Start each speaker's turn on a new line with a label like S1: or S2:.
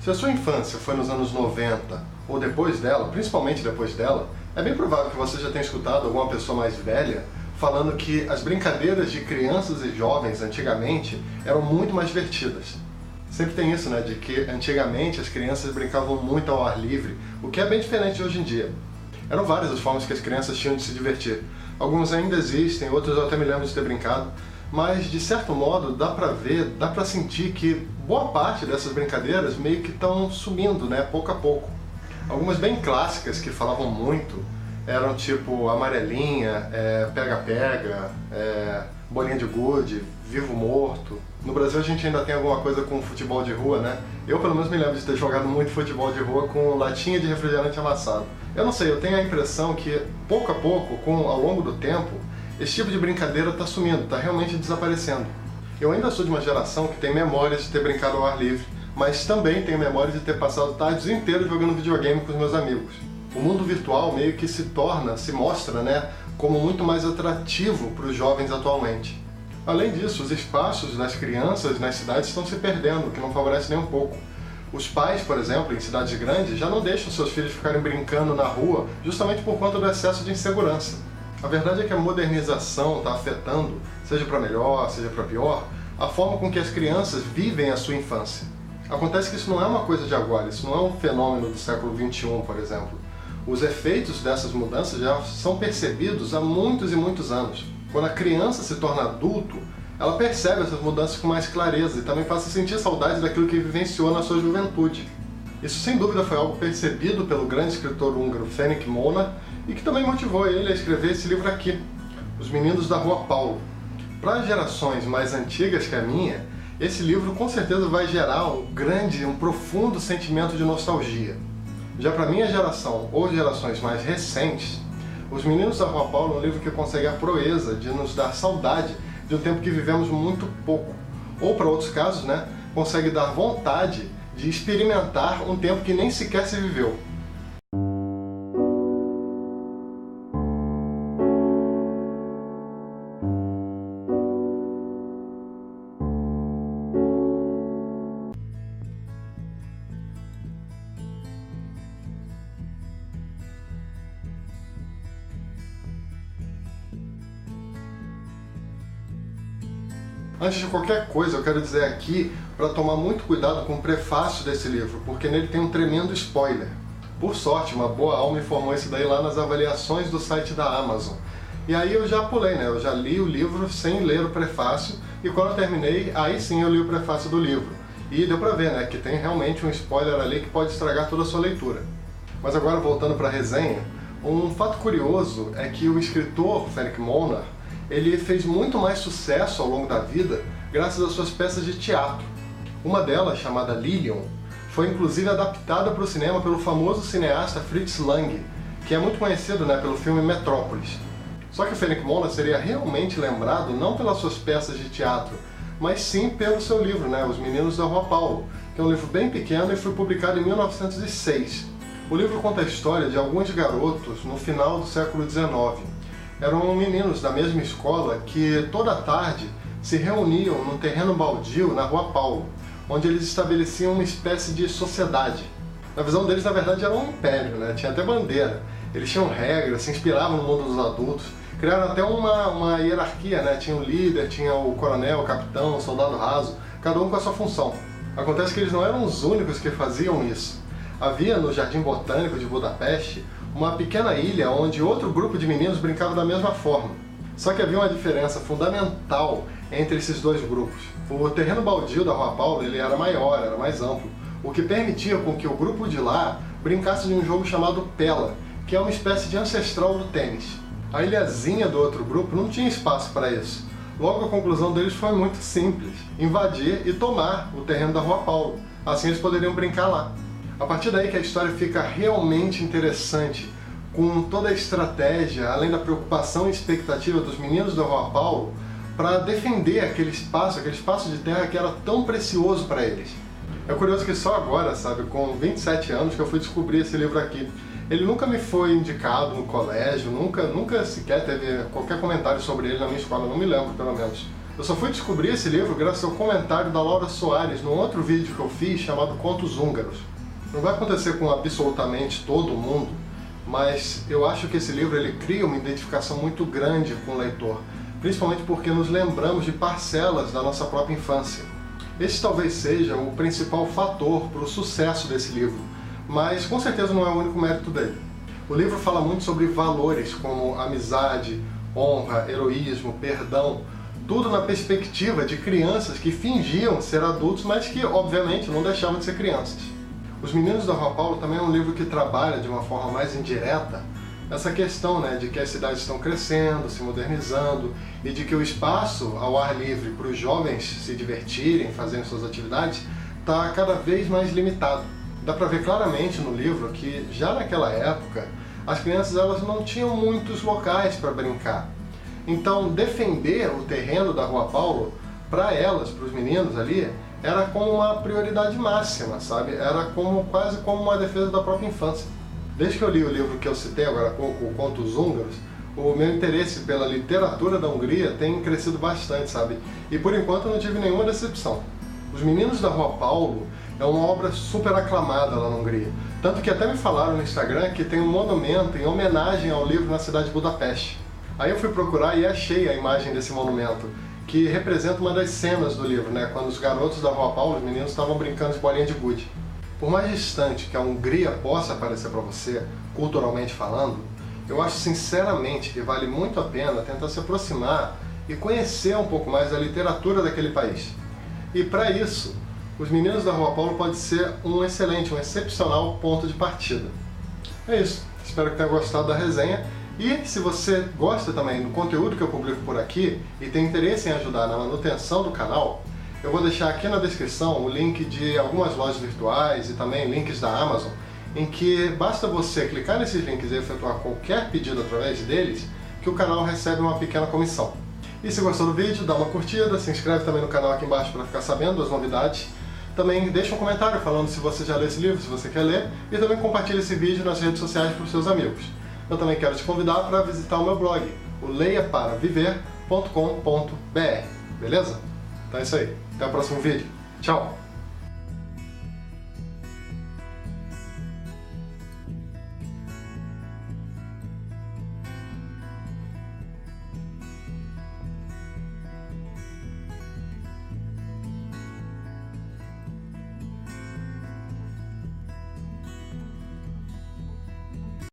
S1: Se a sua infância foi nos anos 90 ou depois dela, principalmente depois dela, é bem provável que você já tenha escutado alguma pessoa mais velha falando que as brincadeiras de crianças e jovens antigamente eram muito mais divertidas. Sempre tem isso, né, de que antigamente as crianças brincavam muito ao ar livre, o que é bem diferente de hoje em dia. Eram várias as formas que as crianças tinham de se divertir. Algumas ainda existem, outras eu até me lembro de ter brincado, mas de certo modo dá pra ver, dá pra sentir que boa parte dessas brincadeiras meio que estão sumindo, né, pouco a pouco. Algumas bem clássicas que falavam muito eram tipo amarelinha, pega-pega, bolinha de gude, vivo morto. No Brasil a gente ainda tem alguma coisa com futebol de rua, né? Eu pelo menos me lembro de ter jogado muito futebol de rua com latinha de refrigerante amassado. Eu não sei, eu tenho a impressão que pouco a pouco, ao longo do tempo, esse tipo de brincadeira está sumindo, está realmente desaparecendo. Eu ainda sou de uma geração que tem memórias de ter brincado ao ar livre, mas também tenho memórias de ter passado tardes inteiras jogando videogame com os meus amigos. O mundo virtual meio que se mostra, né, como muito mais atrativo para os jovens atualmente. Além disso, os espaços das crianças nas cidades estão se perdendo, o que não favorece nem um pouco. Os pais, por exemplo, em cidades grandes, já não deixam seus filhos ficarem brincando na rua justamente por conta do excesso de insegurança. A verdade é que a modernização está afetando, seja para melhor, seja para pior, a forma com que as crianças vivem a sua infância. Acontece que isso não é uma coisa de agora, isso não é um fenômeno do século XXI, por exemplo. Os efeitos dessas mudanças já são percebidos há muitos e muitos anos. Quando a criança se torna adulto, ela percebe essas mudanças com mais clareza e também passa a sentir saudade daquilo que vivenciou na sua juventude. Isso sem dúvida foi algo percebido pelo grande escritor húngaro Ferenc Molnár e que também motivou ele a escrever esse livro aqui, Os Meninos da Rua Paulo. Para gerações mais antigas que a minha, esse livro com certeza vai gerar um profundo sentimento de nostalgia. Já para minha geração ou gerações mais recentes, Os Meninos da Rua Paulo é um livro que consegue a proeza de nos dar saudade de um tempo que vivemos muito pouco. Ou, para outros casos, né, consegue dar vontade de experimentar um tempo que nem sequer se viveu. Antes de qualquer coisa, eu quero dizer aqui para tomar muito cuidado com o prefácio desse livro, porque nele tem um tremendo spoiler. Por sorte, uma boa alma informou isso daí lá nas avaliações do site da Amazon. E aí eu já pulei, né? Eu já li o livro sem ler o prefácio, e quando eu terminei, aí sim eu li o prefácio do livro. E deu pra ver, né, que tem realmente um spoiler ali que pode estragar toda a sua leitura. Mas agora, voltando para a resenha, um fato curioso é que o escritor Ferenc Molnár, ele fez muito mais sucesso ao longo da vida graças às suas peças de teatro. Uma delas, chamada Lilium, foi inclusive adaptada para o cinema pelo famoso cineasta Fritz Lang, que é muito conhecido, né, pelo filme Metrópolis. Só que o Ferenc Molnár seria realmente lembrado não pelas suas peças de teatro, mas sim pelo seu livro, né, Os Meninos da Rua Paulo, que é um livro bem pequeno e foi publicado em 1906. O livro conta a história de alguns garotos no final do século XIX. Eram meninos da mesma escola que toda tarde se reuniam num terreno baldio na Rua Paulo, onde eles estabeleciam uma espécie de sociedade. Na visão deles, na verdade, era um império, né? Tinha até bandeira. Eles tinham regras, se inspiravam no mundo dos adultos, criaram até uma hierarquia, né? Tinha o líder, tinha o coronel, o capitão, o soldado raso, cada um com a sua função. Acontece que eles não eram os únicos que faziam isso. Havia no Jardim Botânico de Budapeste uma pequena ilha onde outro grupo de meninos brincava da mesma forma. Só que havia uma diferença fundamental entre esses dois grupos. O terreno baldio da Rua Paulo ele era maior, era mais amplo, o que permitia com que o grupo de lá brincasse de um jogo chamado Pela, que é uma espécie de ancestral do tênis. A ilhazinha do outro grupo não tinha espaço para isso. Logo, a conclusão deles foi muito simples: invadir e tomar o terreno da Rua Paulo. Assim eles poderiam brincar lá. A partir daí que a história fica realmente interessante, com toda a estratégia, além da preocupação e expectativa dos meninos da Rua Paulo, para defender aquele espaço de terra que era tão precioso para eles. É curioso que só agora, sabe, com 27 anos, que eu fui descobrir esse livro aqui. Ele nunca me foi indicado no colégio, nunca sequer teve qualquer comentário sobre ele na minha escola, não me lembro pelo menos. Eu só fui descobrir esse livro graças ao comentário da Laura Soares num outro vídeo que eu fiz chamado Contos Húngaros. Não vai acontecer com absolutamente todo mundo, mas eu acho que esse livro ele cria uma identificação muito grande com o leitor, principalmente porque nos lembramos de parcelas da nossa própria infância. Esse talvez seja o principal fator para o sucesso desse livro, mas com certeza não é o único mérito dele. O livro fala muito sobre valores como amizade, honra, heroísmo, perdão, tudo na perspectiva de crianças que fingiam ser adultos, mas que obviamente não deixavam de ser crianças. Os Meninos da Rua Paulo também é um livro que trabalha de uma forma mais indireta essa questão, de que as cidades estão crescendo, se modernizando e de que o espaço ao ar livre para os jovens se divertirem, fazendo suas atividades, está cada vez mais limitado. Dá para ver claramente no livro que já naquela época as crianças elas não tinham muitos locais para brincar. Então defender o terreno da Rua Paulo para elas, para os meninos ali, era como uma prioridade máxima, sabe? Era quase como uma defesa da própria infância. Desde que eu li o livro que eu citei agora há pouco, o Contos Húngaros, o meu interesse pela literatura da Hungria tem crescido bastante, sabe? E por enquanto eu não tive nenhuma decepção. Os Meninos da Rua Paulo é uma obra super aclamada lá na Hungria. Tanto que até me falaram no Instagram que tem um monumento em homenagem ao livro na cidade de Budapeste. Aí eu fui procurar e achei a imagem desse monumento, que representa uma das cenas do livro, quando os garotos da Rua Paulo, os meninos, estavam brincando de bolinha de gude. Por mais distante que a Hungria possa parecer para você, culturalmente falando, eu acho sinceramente que vale muito a pena tentar se aproximar e conhecer um pouco mais da literatura daquele país. E para isso, Os Meninos da Rua Paulo pode ser um excelente, um excepcional ponto de partida. É isso, espero que tenha gostado da resenha. E se você gosta também do conteúdo que eu publico por aqui e tem interesse em ajudar na manutenção do canal, eu vou deixar aqui na descrição o link de algumas lojas virtuais e também links da Amazon, em que basta você clicar nesses links e efetuar qualquer pedido através deles, que o canal recebe uma pequena comissão. E se gostou do vídeo, dá uma curtida, se inscreve também no canal aqui embaixo para ficar sabendo das novidades. Também deixa um comentário falando se você já leu esse livro, se você quer ler, e também compartilha esse vídeo nas redes sociais para os seus amigos. Eu também quero te convidar para visitar o meu blog, o leiaparaviver.com.br, beleza? Então é isso aí, até o próximo vídeo. Tchau!